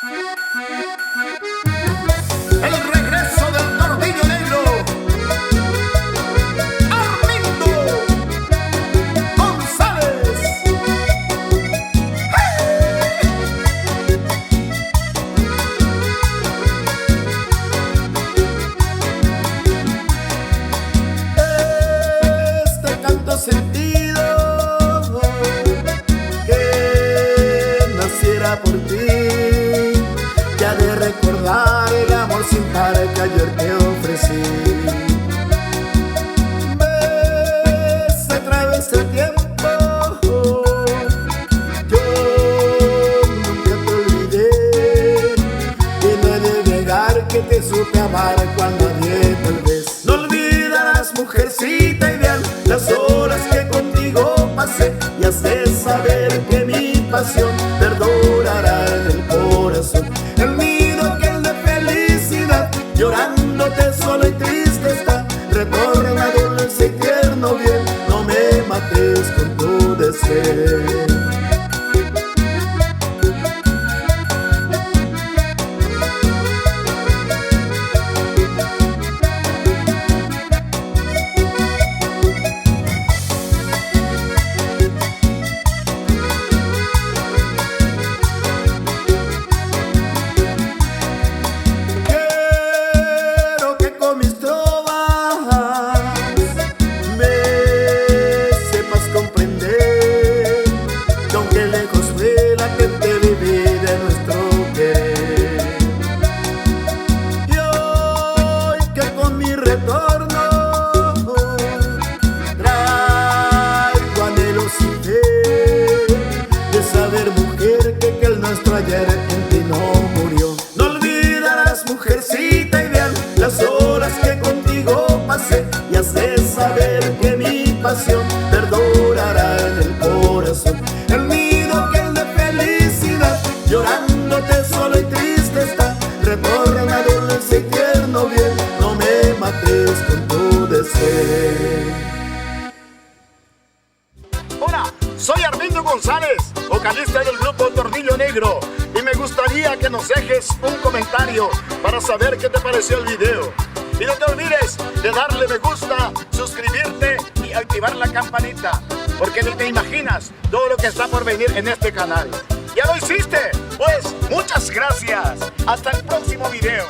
El regreso del Tordillo Negro, Armindo González. Este canto sentido que naciera por ti, ya de recordar el amor sin par que ayer te ofrecí. Ves a través del tiempo, yo nunca te olvidé, y no he de negar que te supe amar cuando nadie tal vez. No olvidarás, mujercita ideal, las horas que contigo pasé, y has de saber que mi pasión perdurará en el corazón. El nido que el de felicidad, llorándote solo y triste está. Retorna dulce y tierno bien, no me mates con tu deseo. Ayer en ti no murió. No olvidarás, mujercita ideal, las horas que contigo pasé, y has de saber que mi pasión perdurará en el corazón. El nido que el de felicidad, llorándote solo y triste está. Retorna dulce y tierno bien, no me mates con tu deseo. Hola, soy Armindo González, vocalista del grupo Tordillo Negro, y me gustaría que nos dejes un comentario para saber qué te pareció el video. Y no te olvides de darle me gusta, suscribirte y activar la campanita, porque ni te imaginas todo lo que está por venir en este canal. ¿Ya lo hiciste? Pues muchas gracias. Hasta el próximo video.